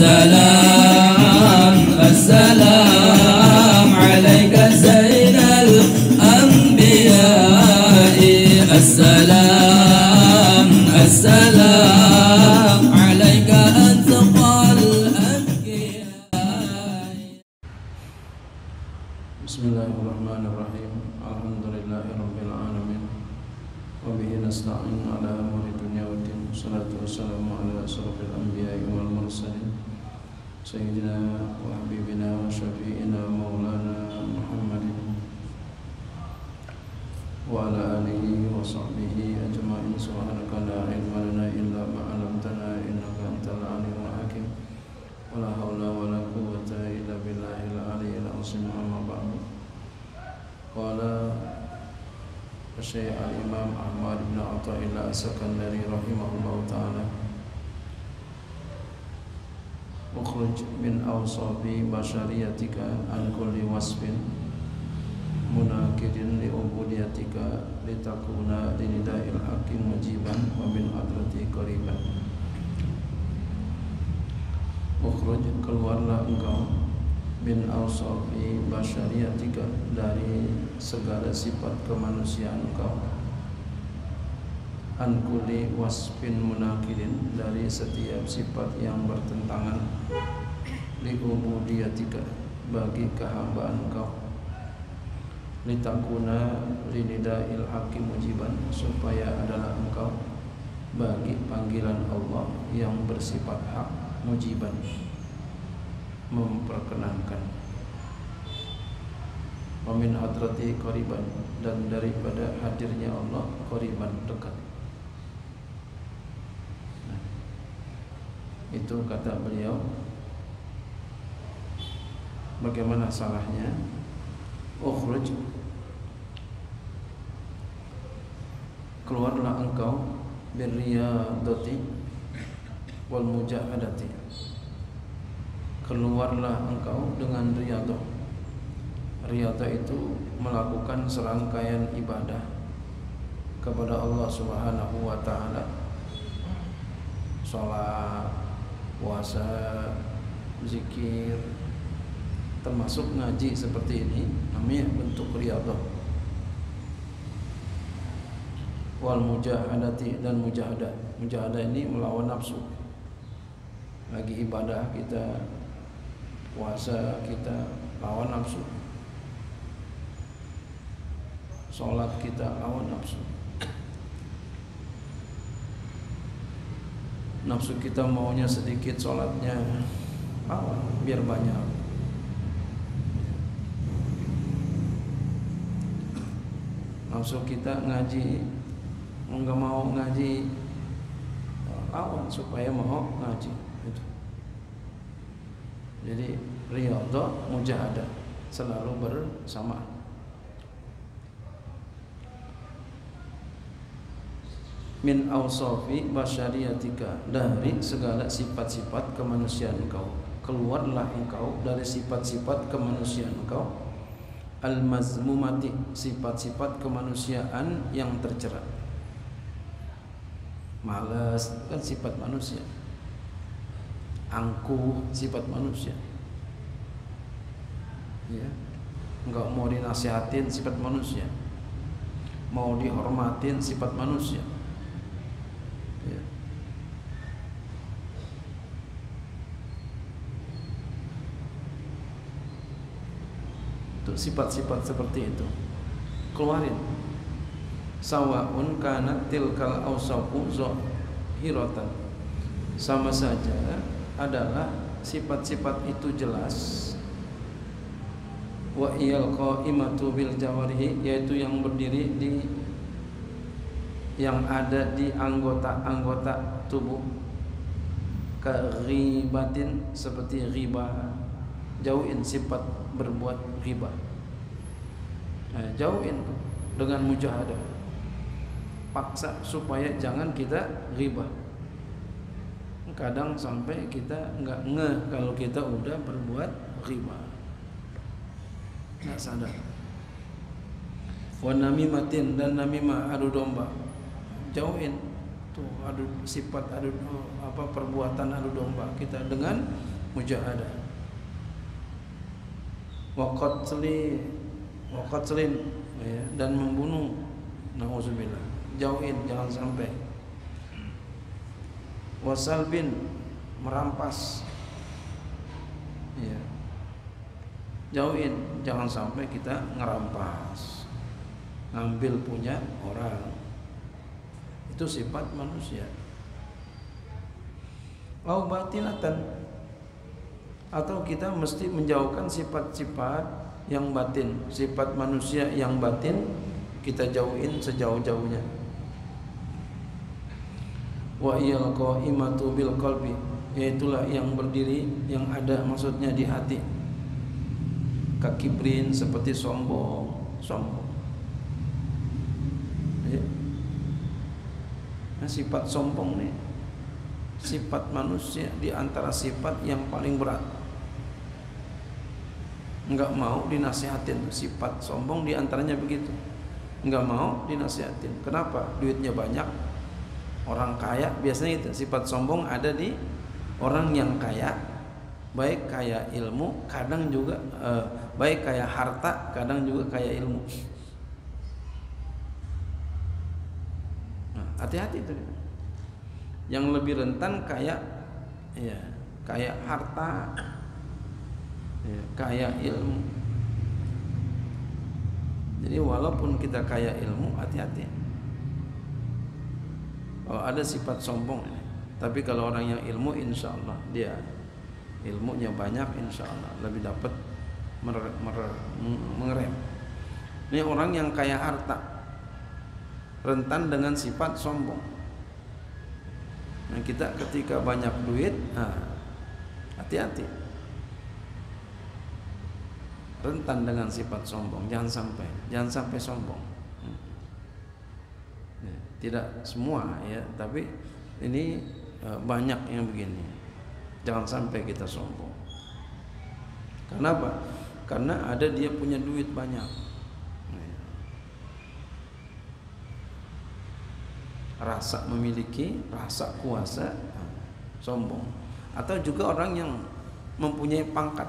السلام السلام عليك زين الأنبياء السلام السلام عليك أتقى الأنبياء. بسم الله الرحمن الرحيم. الحمد لله رب العالمين وبه نستعين على أمور الدنيا والدين. والصلاة والسلام على أشرف الأنبياء والمرسلين سيدنا وحبيبنا وشفيعنا مولانا محمد وعلى آله وصحبه أجمعين. سبحانك لا علم لنا إلا ما علمتنا إنك أنت العليم الحكيم. ولا حول ولا قوة إلا بالله العلي العظيم. أما بعد. قال الشيخ الإمام أحمد بن عطاء الله السكندري رحمه الله تعالى: اخرج من أوصاف بشريتك عن كل وصف مناكد لعبوديتك لتكون لنداء الحق مجيبا ومن حضرته قريبا. Ukhruj, keluarlah engkau, min awsafi basyariyatika, dari segala sifat kemanusiaan engkau, an kulli wasfin munakidin, dari setiap sifat yang bertentangan, li ubudiyatika, bagi kehambaan engkau, litakuna linida'il haqqi mujiban, supaya adalah engkau bagi panggilan Allah yang bersifat hak, mujiban, memperkenankan, wa min hadrati qariban, dan daripada hadirnya Allah qariban, dekat. Nah, itu kata beliau. Bagaimana salahnya? Ukhruj, keluarlah engkau, birriyadati wal mujahadati, keluarlah engkau dengan riyadah. Riyadah itu melakukan serangkaian ibadah kepada Allah Subhanahu wa taala. Salat, puasa, zikir, termasuk ngaji seperti ini, namanya bentuk riyadah. Wal mujahadati, dan mujahadah. Mujahadah ini melawan nafsu. Lagi ibadah kita, puasa kita lawan nafsu, sholat kita lawan nafsu. Nafsu kita maunya sedikit, sholatnya lawan biar banyak. Nafsu kita ngaji, nggak mau ngaji, lawan supaya mau ngaji. Itu. Jadi riyadhah, mujahadah selalu bersamaan. Min awsafi basyariyatika, dari segala sifat-sifat kemanusiaan engkau, keluarlah engkau dari sifat-sifat kemanusiaan engkau, al-mazmumati, sifat-sifat kemanusiaan yang tercela. Malas kan sifat manusia, angkuh sifat manusia, ya, enggak mau dinasihatin sifat manusia, mau dihormatin sifat manusia, ya. Untuk sifat-sifat seperti itu keluarin. Sawaun kanat tilkal awsafu zahiratan, sama saja adalah sifat-sifat itu jelas. Wa iyal qaimatu bil jawarihi, yaitu yang berdiri di, yang ada di anggota-anggota tubuh. Ka ghibatin, seperti ghibah. Jauhin sifat berbuat ghibah. Nah, jauhin dengan mujahadah. Paksa supaya jangan kita ghibah. Kadang sampai kita nggak ngeh kalau kita udah berbuat ghibah, nggak sadar. Wa namimatin, dan namimah, adu domba. Jauhin tuh adu sifat, adu perbuatan adu domba kita dengan mujahadah. Wa qatlin ya, dan membunuh, nauzubillah, jauhin, jangan sampai. Wa salbin, merampas ya, jauhin, jangan sampai kita ngerampas, ngambil punya orang. Itu sifat manusia. Au batinatan, atau kita mesti menjauhkan sifat-sifat yang batin, sifat manusia yang batin kita jauhin sejauh-jauhnya. Wa iyal qaimatu bil qalbi, yaitulah yang berdiri, yang ada maksudnya di hati. Kakibrin, seperti sombong ya. Nah, sifat sombong nih, sifat manusia di antara sifat yang paling berat. Enggak mau dinasihatin, sifat sombong di antaranya begitu. Enggak mau dinasihatin. Kenapa? Duitnya banyak, orang kaya, biasanya itu sifat sombong ada di orang yang kaya, baik kaya ilmu, kadang juga baik kaya harta, kadang juga kaya ilmu. Nah, hati-hati itu. Yang lebih rentan kaya ya, kaya harta ya, kaya ilmu. Jadi walaupun kita kaya ilmu, hati-hati. Kalau ada sifat sombong ini, tapi kalau orang yang ilmu, insya Allah dia ilmunya banyak, insya Allah lebih dapat mengerem. Ini orang yang kaya harta, rentan dengan sifat sombong. Nah, kita ketika banyak duit, hati-hati, rentan dengan sifat sombong. Jangan sampai sombong. Tidak semua ya, tapi ini banyak yang begini. Jangan sampai kita sombong. Kenapa? Karena ada dia punya duit banyak. Rasa memiliki, rasa kuasa, sombong. Atau juga orang yang mempunyai pangkat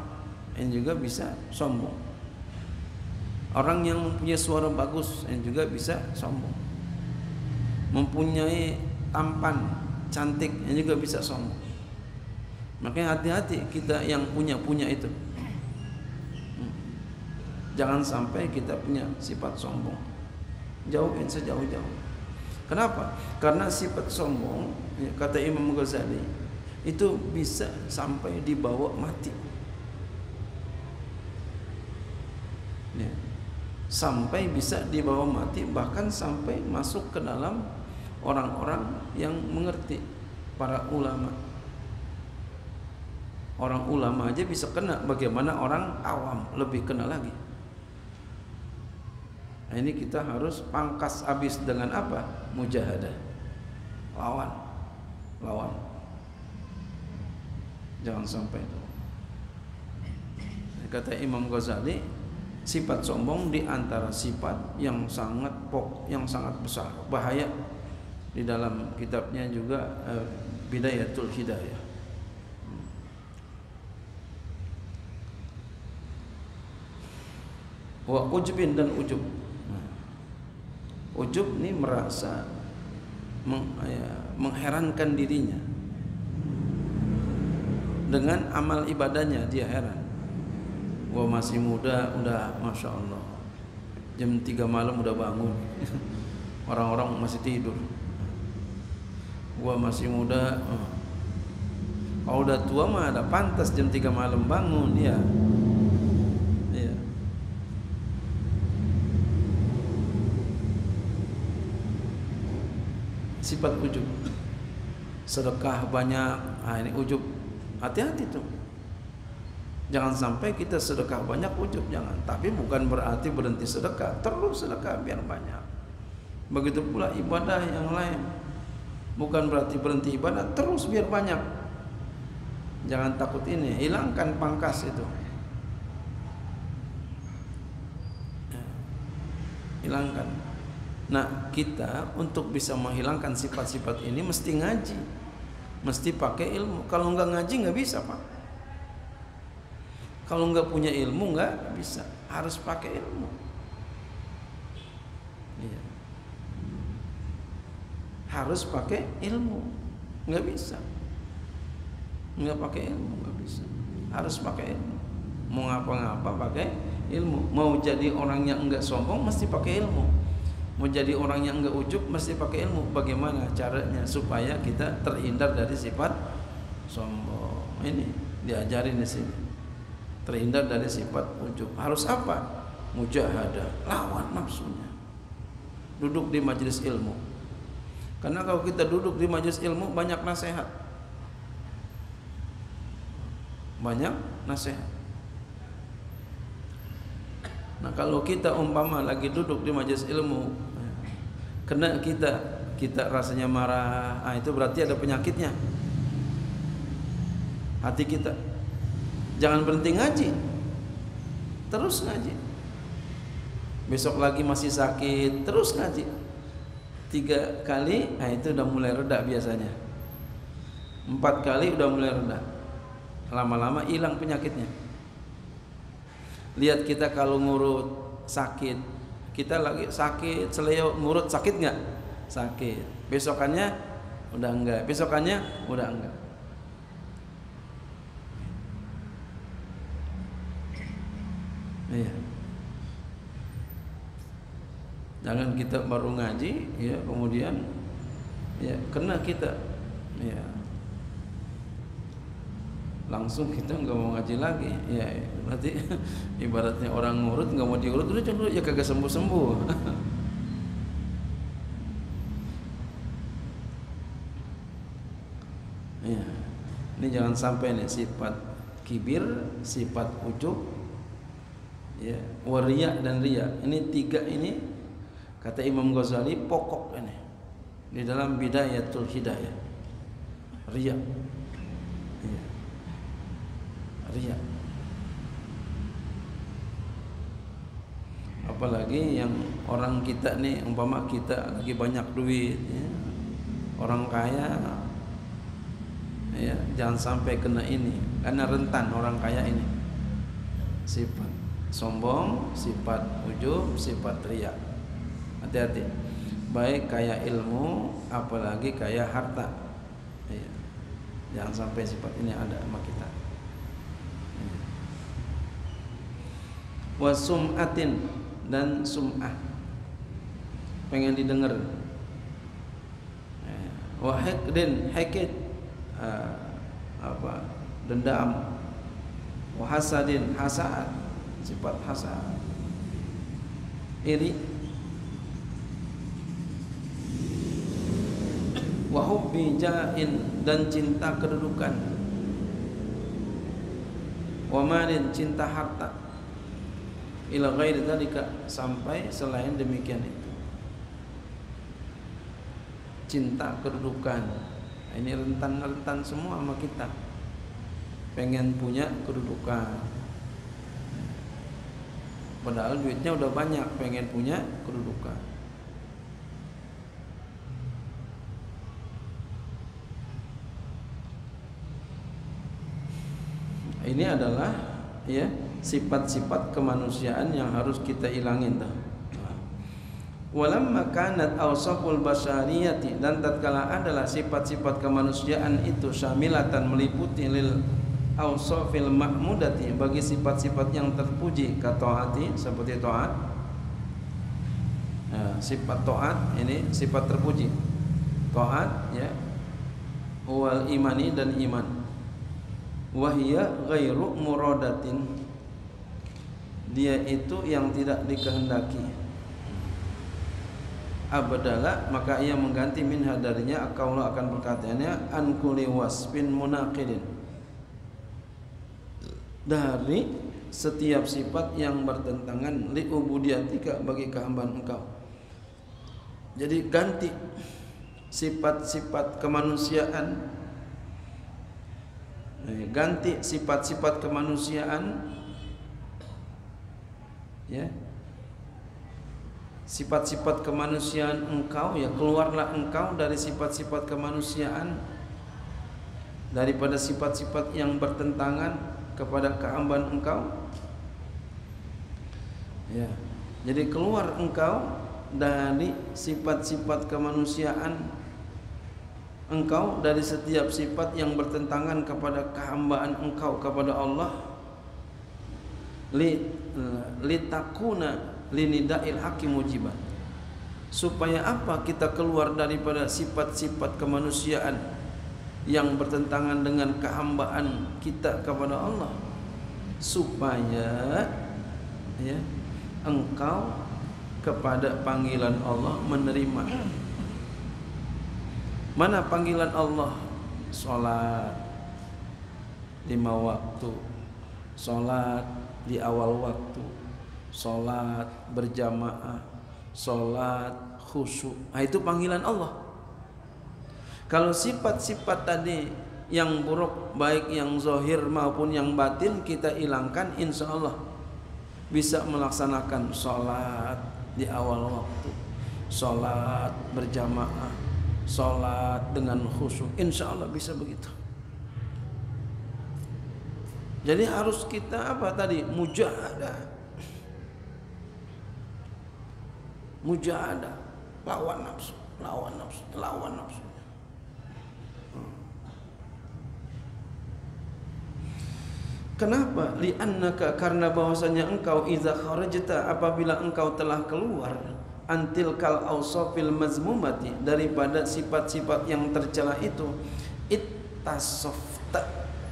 yang juga bisa sombong. Orang yang mempunyai suara bagus yang juga bisa sombong. Mempunyai tampan cantik yang juga bisa sombong. Makanya hati-hati kita yang punya itu. Jangan sampai kita punya sifat sombong. Jauhin sejauh-jauh. Kenapa? Karena sifat sombong, kata Imam Ghazali, itu bisa sampai dibawa mati. Ya. Sampai bisa dibawa mati, bahkan sampai masuk ke dalam orang-orang yang mengerti, para ulama. Orang ulama aja bisa kena, bagaimana orang awam lebih kena lagi. Nah, ini kita harus pangkas habis dengan apa? Mujahadah. Lawan. Jangan sampai itu. Kata Imam Ghazali, sifat sombong di antara sifat yang sangat besar, bahaya. Di dalam kitabnya juga Bidayatul Hidayah. Wa ujbin, dan ujub. Ujub ini merasa mengherankan dirinya dengan amal ibadahnya, dia heran. Gua masih muda, udah masya Allah, jam 3 malam udah bangun. Orang-orang masih tidur. Gua masih muda, kalau udah tua mah ada pantas jam 3 malam bangun dia. Sifat ujub. Sedekah banyak, ini ujub. Hati-hati tuh. Jangan sampai kita sedekah banyak ujub, jangan. Tapi bukan berarti berhenti sedekah, terus sedekah biar banyak. Begitu pula ibadah yang lain. Bukan berarti berhenti ibadah, terus biar banyak. Jangan takut ini, hilangkan pangkas itu. Hilangkan. Nah, kita untuk bisa menghilangkan sifat-sifat ini mesti ngaji, mesti pakai ilmu. Kalau nggak ngaji nggak bisa, Pak. Kalau nggak punya ilmu nggak bisa, harus pakai ilmu. Iya. Harus pakai ilmu, nggak bisa. Nggak pakai ilmu nggak bisa, harus pakai ilmu. Mau ngapa-ngapa pakai ilmu. Mau jadi orang yang enggak sombong mesti pakai ilmu. Mau jadi orang yang enggak ujub mesti pakai ilmu. Bagaimana caranya supaya kita terhindar dari sifat sombong? Ini diajarin di sini. Terhindar dari sifat ujub. Harus apa? Mujahadah, lawan nafsunya. Duduk di majelis ilmu. Karena kalau kita duduk di majelis ilmu banyak nasihat. Banyak nasihat. Nah, kalau kita umpama lagi duduk di majelis ilmu, kena kita rasanya marah, itu berarti ada penyakitnya. Hati kita. Jangan berhenti ngaji. Terus ngaji. Besok lagi masih sakit, terus ngaji. 3 kali, itu udah mulai reda biasanya. 4 kali udah mulai reda. Lama-lama hilang penyakitnya. Lihat kita kalau ngurut sakit, kita lagi sakit seleo ngurut sakit nggak? Sakit. Besokannya udah enggak. Besokannya udah enggak. Iya. Jangan kita baru ngaji, ya kemudian ya kena kita, ya langsung kita nggak mau ngaji lagi, ya berarti ibaratnya orang ngurut nggak mau diurut, udah coba ya kagak sembuh-sembuh. Ya, ini jangan sampai nih sifat kibir, sifat ujub, ya waria dan ria. Ini 3 ini kata Imam Ghazali pokok ini di dalam Bidayatul Hidayah. Ria. Ya. Ria. Apalagi yang orang kita nih, umpama kita lagi banyak duit, ya, orang kaya, ya jangan sampai kena ini, karena rentan orang kaya ini. Sifat sombong, sifat ujub, sifat ria. Hati-hati. Baik kaya ilmu, apalagi kaya harta. Ya. Jangan sampai sifat ini ada sama kita. Wa sum'atin, dan sum'ah, pengen didengar. Wa haqdin, haqid, dendam. Wa hasadin, hasad, sifat hasad, iri. Wa hubbi ja'in, dan cinta kedudukan. Wa malin, cinta harta. Ila ghairi dzalika, sampai selain demikian itu. Cinta kedudukan. Ini rentan-rentan semua sama kita. Pengen punya kedudukan. Padahal duitnya udah banyak, pengen punya kedudukan. Ini adalah ya sifat-sifat kemanusiaan yang harus kita ilangin tuh. Walamma kanat awsaful basyariyati, dan tatkala adalah sifat-sifat kemanusiaan itu syamilatan, meliputi lil awsafil mahmudati, bagi sifat-sifat yang terpuji, kataati, seperti taat. Nah, sifat taat ini sifat terpuji. Taat ya, wal imani, dan iman. Wahia ghairu muradatin, dia itu yang tidak dikehendaki. Abdala, maka ia mengganti minha darinya, akaula akan perkataannya, an kulli wasfin munaqidin, dari setiap sifat yang bertentangan, li ubudiyatika, bagi kehambaan engkau. Jadi ganti sifat-sifat kemanusiaan, ganti sifat-sifat kemanusiaan, ya, sifat-sifat kemanusiaan engkau, ya keluarlah engkau dari sifat-sifat kemanusiaan, daripada sifat-sifat yang bertentangan, kepada kehambaan engkau. Ya. Jadi keluar engkau dari sifat-sifat kemanusiaan engkau, dari setiap sifat yang bertentangan kepada kehambaan engkau kepada Allah, litakuna linidail hakim mujiban. Supaya apa? Kita keluar daripada sifat-sifat kemanusiaan yang bertentangan dengan kehambaan kita kepada Allah, supaya ya engkau kepada panggilan Allah menerima. Mana panggilan Allah? Salat 5 waktu, salat di awal waktu, salat berjamaah, salat khusyuk. Nah, itu panggilan Allah. Kalau sifat-sifat tadi yang buruk, baik yang zahir maupun yang batin, kita hilangkan, insya Allah bisa melaksanakan salat di awal waktu, salat berjamaah, salat dengan khusyuk, insya Allah bisa begitu. Jadi harus kita apa tadi? Mujahadah. Mujahadah, lawan nafsu, lawan nafsu, lawan nafsu. Kenapa? Li'annaka, karena bahwasanya engkau idza kharajta, apabila engkau telah keluar, antil kal ausafil mazmumati, daripada sifat-sifat yang tercela itu, ittasafta,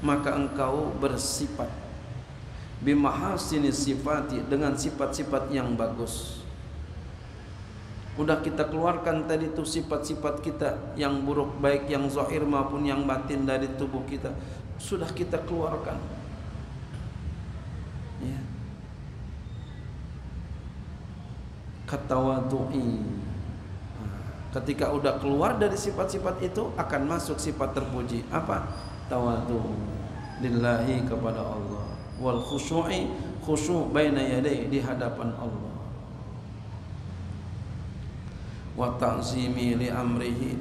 maka engkau bersifat bimahasini sifati, dengan sifat-sifat yang bagus. Udah kita keluarkan tadi tuh sifat-sifat kita yang buruk, baik yang zahir maupun yang batin dari tubuh kita, sudah kita keluarkan. Ya. Katawadu'i. Ketika udah keluar dari sifat-sifat itu, akan masuk sifat terpuji. Apa? Tawadu lillahi, kepada Allah. Wal khusyu'i, khusyuk baina yadai, di hadapan Allah. Wa ta'zimi li amrihi.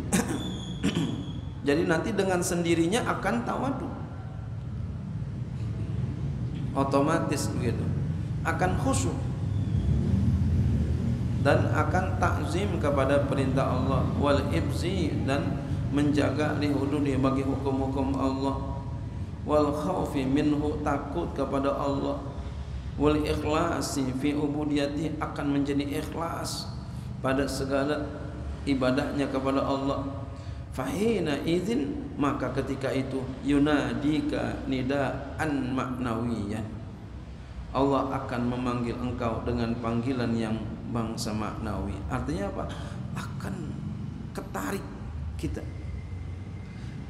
Jadi nanti dengan sendirinya akan tawadu, otomatis begitu, akan khusyuk dan akan takzim kepada perintah Allah, wal ibzi, dan menjaga li hududi, bagi hukum-hukum Allah, wal khaufi minhu, takut kepada Allah, wal ikhlasi fi ubudiyati, akan menjadi ikhlas pada segala ibadahnya kepada Allah. Fahina izin, maka ketika itu yunadika nidaan maknawiyan, Allah akan memanggil engkau dengan panggilan yang bangsa maknawi. Artinya apa? Akan ketarik kita,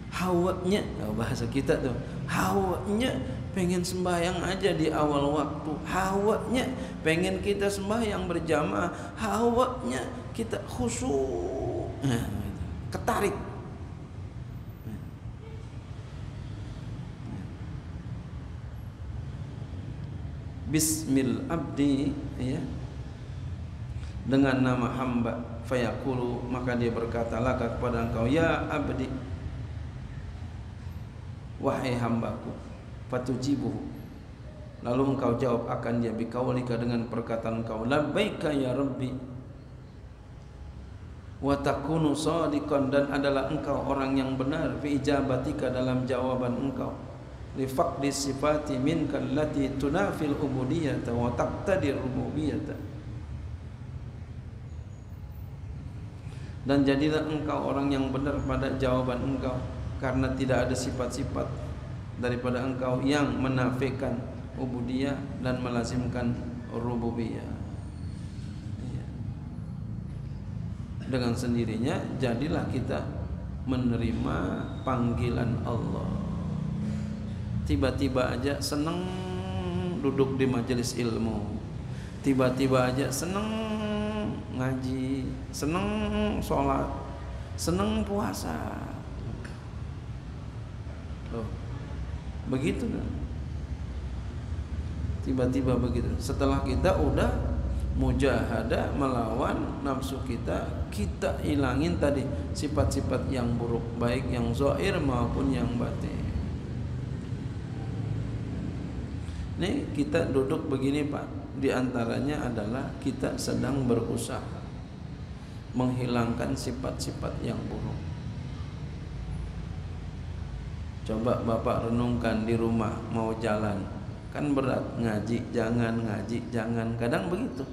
hawanya, bahasa kita tuh, hawanya pengen sembahyang aja di awal waktu, hawanya pengen kita sembahyang berjamaah, hawanya kita khusyuk, ketarik. Bismil abdi, ya, dengan nama hamba, fayaqulu, maka dia berkata laka, kepada engkau, ya abdi, wahai hambaku, fatujibuhu, lalu engkau jawab akan dia, biqaulika, dengan perkataan engkau, labbaika ya rabbi, wa takunu shadiqan, dan adalah engkau orang yang benar, fi ijabatika, dalam jawaban engkau, li faqdi sifati minka allati tunafil ubudiyata wa taqtadir rububiyata, dan jadilah engkau orang yang benar pada jawaban engkau, karena tidak ada sifat-sifat daripada engkau yang menafikan ubudiyah dan melazimkan rububiyah. Dengan sendirinya jadilah kita menerima panggilan Allah. Tiba-tiba aja seneng duduk di majelis ilmu, tiba-tiba aja seneng ngaji, seneng sholat, seneng puasa. Loh, begitu kan? Tiba-tiba begitu. Setelah kita udah mujahadah melawan nafsu kita, kita hilangin tadi sifat-sifat yang buruk, baik yang zahir maupun yang batin. Nih kita duduk begini Pak, di antaranya adalah kita sedang berusaha menghilangkan sifat-sifat yang buruk. Coba Bapak renungkan di rumah mau jalan, kan berat, ngaji jangan, kadang begitu.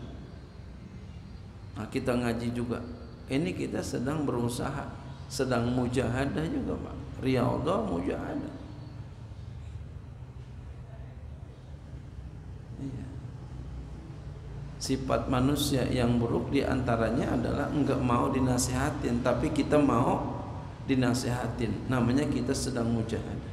Nah kita ngaji juga, ini kita sedang berusaha, sedang mujahadah juga Pak, riyadhah mujahadah. Iya. Sifat manusia yang buruk diantaranya adalah enggak mau dinasihatin, tapi kita mau dinasihatin. Namanya kita sedang mujahadah.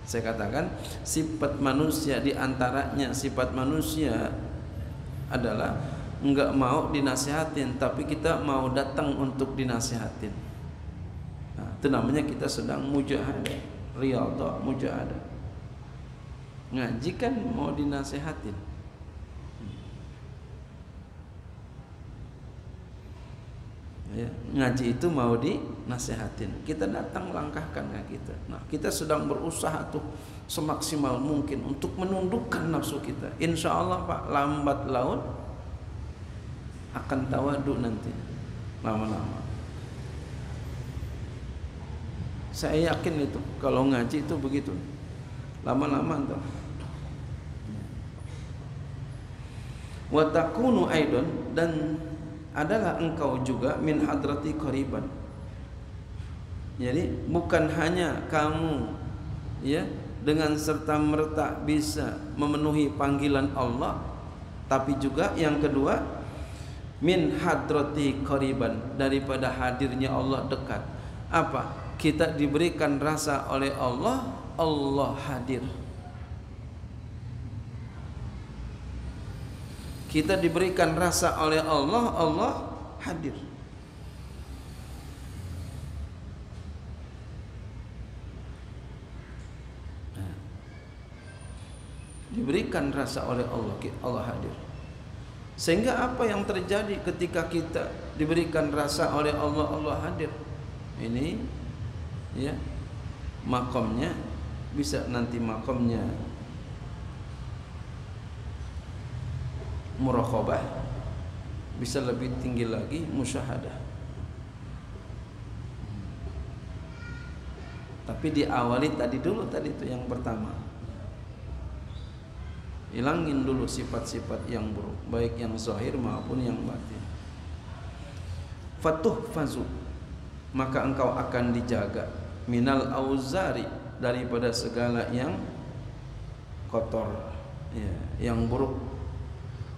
Saya katakan sifat manusia diantaranya, sifat manusia adalah enggak mau dinasihatin, tapi kita mau datang untuk dinasihatin. Nah, itu namanya kita sedang mujahadah, riyadhah mujahadah. Ngaji kan mau dinasihatin. Ya, ngaji itu mau dinasihatin. Kita datang langkahkan kita. Nah, kita sedang berusaha tuh semaksimal mungkin untuk menundukkan nafsu kita. Insya Allah Pak, lambat laun akan tawadu nanti, lama-lama. Saya yakin itu kalau ngaji itu begitu, lama-lama tuh. Wa takunu aidon, dan adalah engkau juga min hadrati qariban. Jadi bukan hanya kamu ya dengan serta merta bisa memenuhi panggilan Allah, tapi juga yang kedua min hadrati qariban, daripada hadirnya Allah dekat. Apa? Kita diberikan rasa oleh Allah, Allah hadir. Kita diberikan rasa oleh Allah, Allah hadir. Diberikan rasa oleh Allah, Allah hadir. Sehingga apa yang terjadi ketika kita diberikan rasa oleh Allah, Allah hadir? Ini ya makomnya bisa nanti makomnya muraqabah, bisa lebih tinggi lagi musyahadah. Tapi diawali tadi itu yang pertama, hilangin dulu sifat-sifat yang buruk, baik yang zahir maupun yang batin. Fatuhfazu, maka engkau akan dijaga, minal auzari, daripada segala yang kotor ya, yang buruk.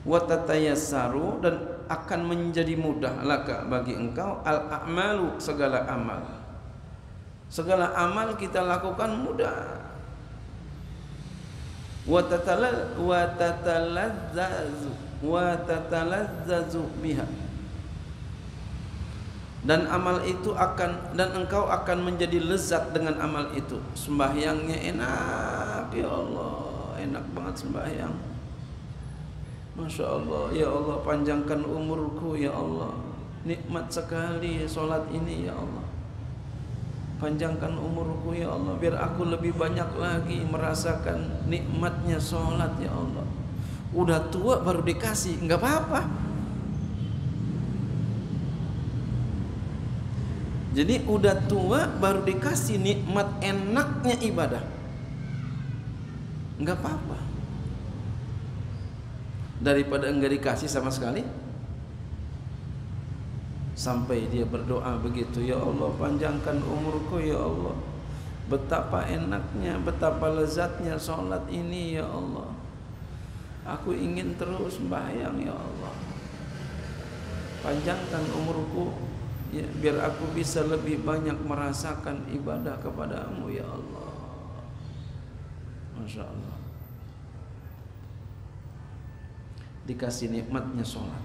Wa tatayassaru, dan akan menjadi mudah laka bagi engkau al a'malu, segala amal. Segala amal kita lakukan mudah. Wa tatalazzazu biha, dan amal itu akan, dan engkau akan menjadi lezat dengan amal itu. Sembahyangnya enak, ya Allah, enak banget sembahyang. Masya Allah, ya Allah, panjangkan umurku ya Allah, nikmat sekali solat ini ya Allah. Panjangkan umurku ya Allah, biar aku lebih banyak lagi merasakan nikmatnya solat ya Allah. Udah tua baru dikasih, enggak apa-apa. Jadi udah tua baru dikasih nikmat enaknya ibadah, enggak apa-apa, daripada enggak dikasih sama sekali. Sampai dia berdoa begitu, ya Allah, panjangkan umurku ya Allah, betapa enaknya, betapa lezatnya sholat ini ya Allah, aku ingin terus sembahyang ya Allah, panjangkan umurku ya, biar aku bisa lebih banyak merasakan ibadah kepadamu ya Allah. Masya Allah, dikasih nikmatnya sholat,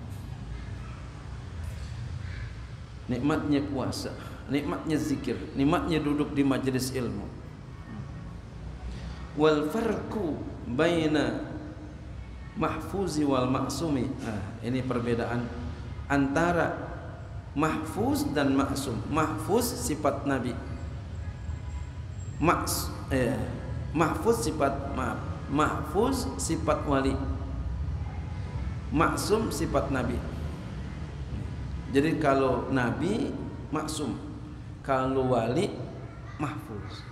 nikmatnya puasa, nikmatnya zikir, nikmatnya duduk di majelis ilmu. Wal farqu baina mahfuzi wal maksumi. Ini perbedaan antara mahfuz dan maksum. Mahfuz sifat Nabi, Mahfuz sifat wali, maksum sifat nabi. Jadi kalau nabi maksum, kalau wali mahfuz.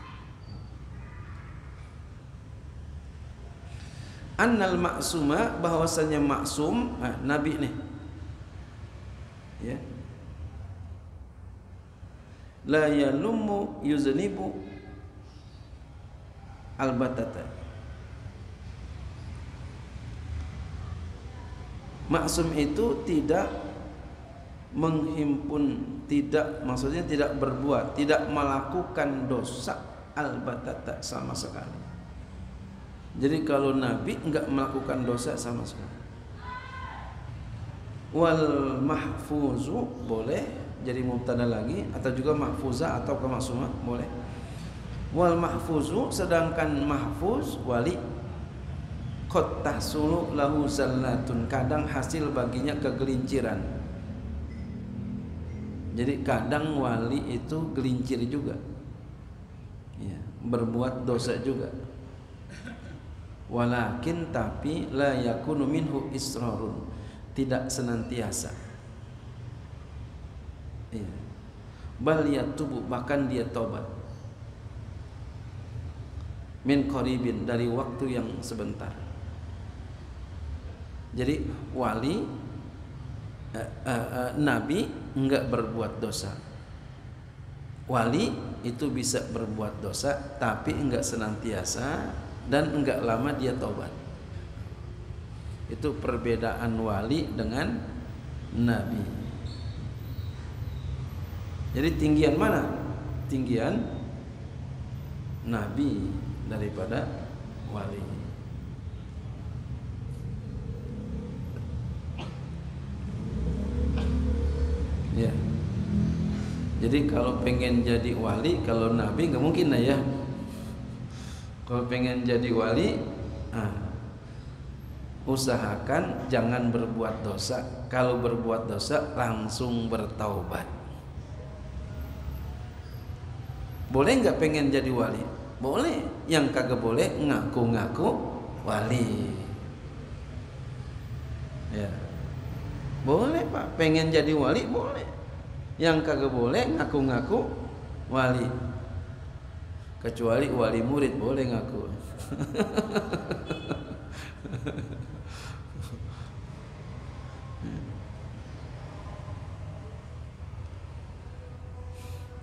Annal maksuma, bahwasanya maksum, nabi nih, ya, la yalumu yuznibu albatata. Maksum itu tidak menghimpun, maksudnya tidak berbuat, tidak melakukan dosa albatata sama sekali. Jadi kalau nabi enggak melakukan dosa sama sekali. Wal mahfuzu boleh jadi mubtada lagi, atau juga mahfuza atau maksumah boleh. Wal mahfuzu, sedangkan mahfuz wali, qad tahsulu lahu zallatun, kadang hasil baginya kegelinciran. Jadi kadang wali itu gelincir juga, ya, berbuat dosa juga. Walakin, tapi, la yakunu minhu israrun, tidak senantiasa, ya. Bal yatubu, bahkan dia tobat, min qaribin, dari waktu yang sebentar. Jadi wali, nabi enggak berbuat dosa. Wali itu bisa berbuat dosa tapi enggak senantiasa dan enggak lama dia taubat. Itu perbedaan wali dengan nabi. Jadi tinggian mana? Tinggian nabi daripada wali. Ya. Jadi kalau pengen jadi wali, kalau nabi nggak mungkin lah ya. Kalau pengen jadi wali, usahakan jangan berbuat dosa. Kalau berbuat dosa langsung bertaubat. Boleh nggak pengen jadi wali? Boleh. Yang kagak boleh ngaku-ngaku wali. Ya. Boleh Pak, pengen jadi wali boleh. Yang kagak boleh ngaku-ngaku wali. Kecuali wali murid boleh ngaku.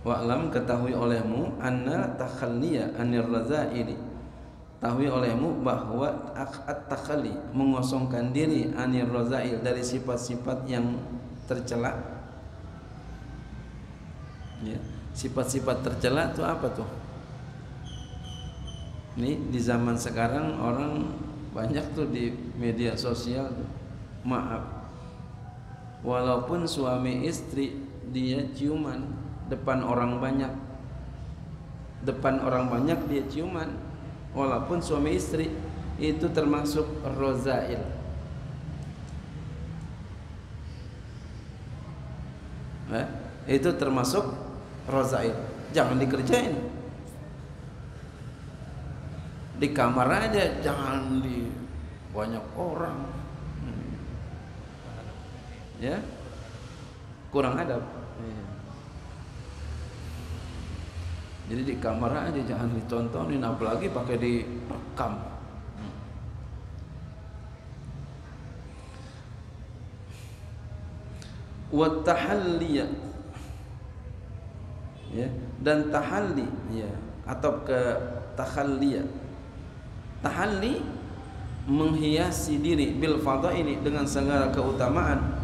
Wa'lam, ketahui olehmu, anna takhalliya anir razaili, ketahui olehmu bahwa at-takhalli, mengosongkan diri, anir razail, dari sifat-sifat yang tercela. Ya, sifat-sifat tercela itu apa tuh? Ini di zaman sekarang orang banyak tuh di media sosial tuh. Maaf, walaupun suami istri dia ciuman depan orang banyak, dia ciuman, walaupun suami istri, itu termasuk rozail. Itu termasuk rozail. Jangan dikerjain di kamar aja, jangan di banyak orang. Ya, kurang adab. Jadi di kamar aja jangan ditontonin, apalagi pakai direkam. Wa tahalliyah, ya, dan tahalli, ya, atau ke takhalliyah. Tahalli menghiasi diri bil fadaili, dengan segala keutamaan.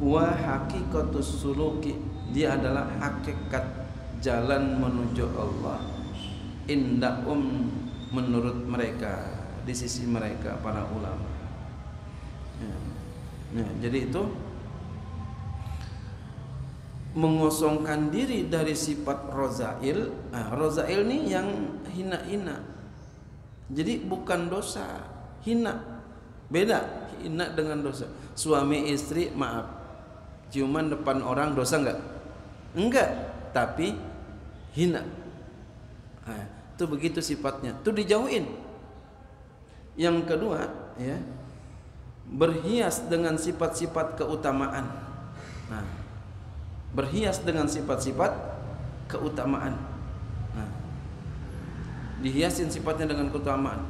Huwa haqiqatus suluki, dia adalah hakikat jalan menuju Allah. Menurut mereka, di sisi mereka para ulama. Ya, jadi itu mengosongkan diri dari sifat rozail. Rozail ini yang hina-hina. Jadi bukan dosa, hina. Beda hina dengan dosa. Suami istri, maaf, ciuman depan orang dosa enggak? Enggak, tapi hina. Itu begitu sifatnya, itu dijauhin. Yang kedua, ya, berhias dengan sifat-sifat keutamaan. Nah, berhias dengan sifat-sifat keutamaan. Nah, dihiasin sifatnya dengan keutamaan.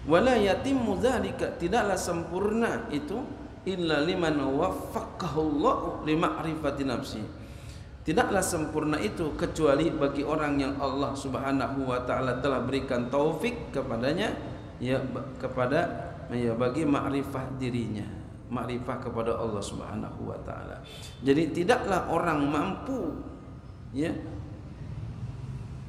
Wala yatimmu dzalika, tidaklah sempurna itu illa liman waffaqahu Allah li ma'rifati nafsi. Tidaklah sempurna itu kecuali bagi orang yang Allah Subhanahu wa taala telah berikan taufik kepadanya, ya, kepada, ya, bagi makrifah dirinya, makrifah kepada Allah Subhanahu wa taala. Jadi tidaklah orang mampu, ya,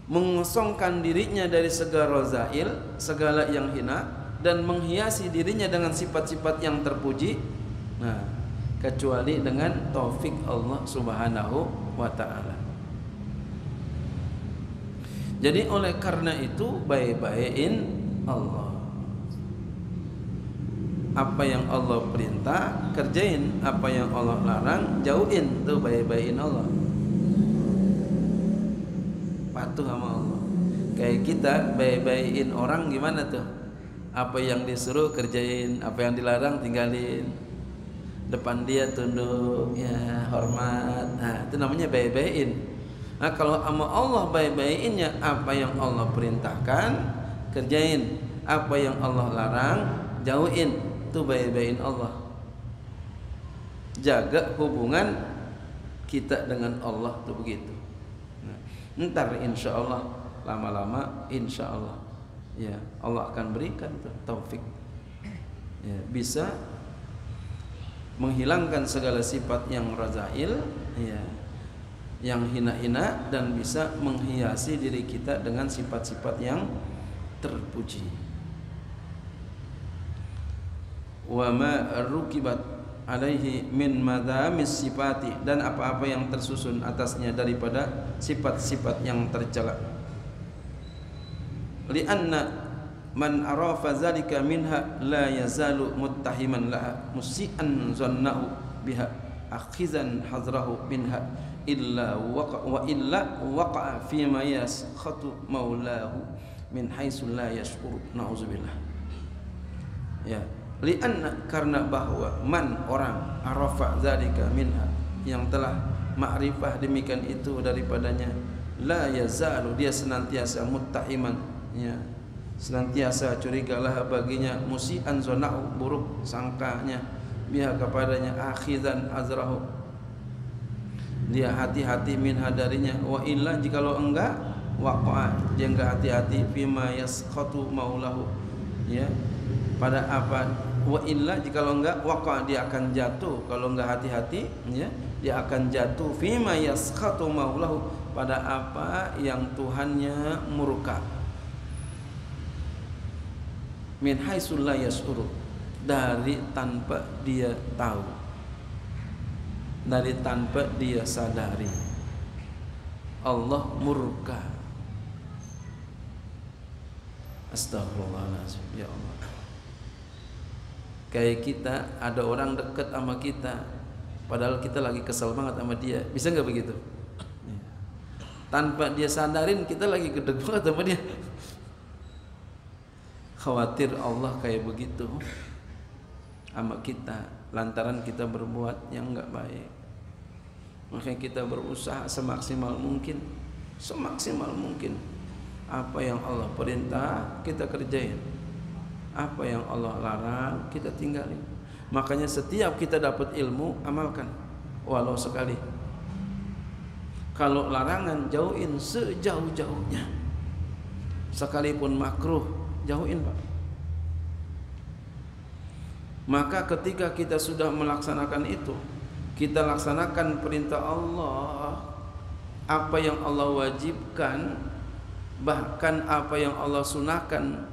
mengosongkan dirinya dari segala razail, segala yang hina, dan menghiasi dirinya dengan sifat-sifat yang terpuji, nah, kecuali dengan taufik Allah Subhanahu wa ta'ala. Jadi oleh karena itu, baik-baikin Allah. Apa yang Allah perintah kerjain, apa yang Allah larang jauhin, tuh baik-baikin Allah. Patuh sama Allah. Kayak kita baik-baikin orang gimana tuh? Apa yang disuruh kerjain, apa yang dilarang tinggalin. Depan dia tunduk, ya, hormat. Nah, itu namanya baik-baikin. Nah, kalau sama Allah baik-baikinnya, apa yang Allah perintahkan kerjain, apa yang Allah larang jauhin, itu baik-baikin Allah. Jaga hubungan kita dengan Allah tuh begitu. Nah, ntar insya Allah lama-lama insya Allah, ya, Allah akan berikan tuh taufik, ya, bisa menghilangkan segala sifat yang razail, ya, yang hina-hina, dan bisa menghiasi diri kita dengan sifat-sifat yang terpuji. Wa ma rukibat alaihi min madhamis sifati, dan apa-apa yang tersusun atasnya daripada sifat-sifat yang tercela. Lianna man arafa zalika minha la yazalu muttahiman laha musi'an zannahu biha akhizan hazrahu minha illa waqa'a fi ma yaskhatu maulahu min haitsu la yash'ur. Nauzubillah. Ya, lianna, karena bahwa man, orang, arafa zalika minha, yang telah makrifah demikian itu daripadanya, la yazalu, dia senantiasa muttahiman, ya, senantiasa curigalah baginya, musi'an zona'u, buruk sangkanya, biha kepadanya, akhizan azrahu, dia hati-hati minha darinya, wa illa, jikalau enggak, waqa'a, dia enggak hati-hati, fima yaskhatu maulahu, ya, pada apa, wa illa, jikalau enggak, waqa'a, dia akan jatuh, kalau enggak hati-hati, ya, dia akan jatuh, fima yaskhatu maulahu, pada apa yang Tuhannya murka. Min haitsu la yash'uru, dari tanpa dia tahu, dari tanpa dia sadari, Allah murka. Astagfirullahaladzim, ya Allah. Kayak kita, ada orang dekat sama kita, padahal kita lagi kesel banget sama dia, bisa nggak begitu? Tanpa dia sadarin kita lagi gedeg banget sama dia. Khawatir Allah kayak begitu sama kita, lantaran kita berbuat yang enggak baik. Makanya kita berusaha semaksimal mungkin, semaksimal mungkin. Apa yang Allah perintah kita kerjain, apa yang Allah larang kita tinggalin. Makanya setiap kita dapat ilmu, amalkan walau sekali. Kalau larangan, jauhin sejauh-jauhnya. Sekalipun makruh, jauhin, Pak. Maka ketika kita sudah melaksanakan itu, kita laksanakan perintah Allah, apa yang Allah wajibkan, bahkan apa yang Allah sunahkan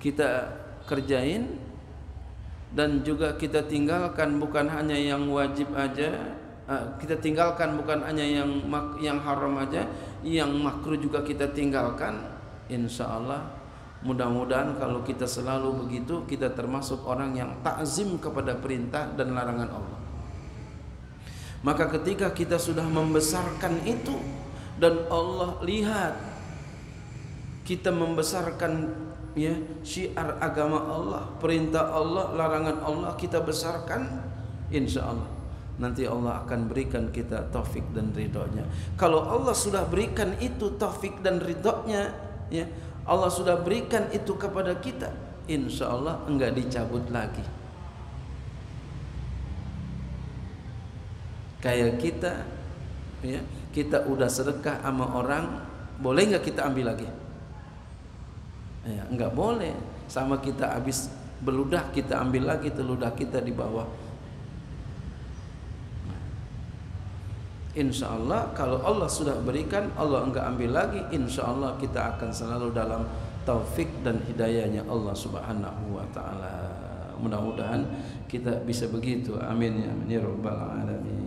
kita kerjain, dan juga kita tinggalkan bukan hanya yang wajib aja, kita tinggalkan bukan hanya yang haram aja, yang makruh juga kita tinggalkan. Insya Allah, mudah-mudahan kalau kita selalu begitu, kita termasuk orang yang takzim kepada perintah dan larangan Allah. Maka ketika kita sudah membesarkan itu Dan Allah lihat kita membesarkan ya syiar agama Allah, perintah Allah, larangan Allah kita besarkan, insya Allah nanti Allah akan berikan kita taufik dan ridhonya. Kalau Allah sudah berikan itu taufik dan ridhonya, ya Allah sudah berikan itu kepada kita, insya Allah enggak dicabut lagi. Kayak kita, ya kita udah sedekah sama orang, boleh nggak kita ambil lagi? Ya, nggak boleh. Sama kita habis beludah kita ambil lagi tuh ludah kita di bawah. Insya Allah kalau Allah sudah berikan, Allah enggak ambil lagi, insya Allah kita akan selalu dalam taufik dan hidayahnya Allah Subhanahu wa Ta'ala. Mudah-mudahan kita bisa begitu. Amin ya rabbal alamin.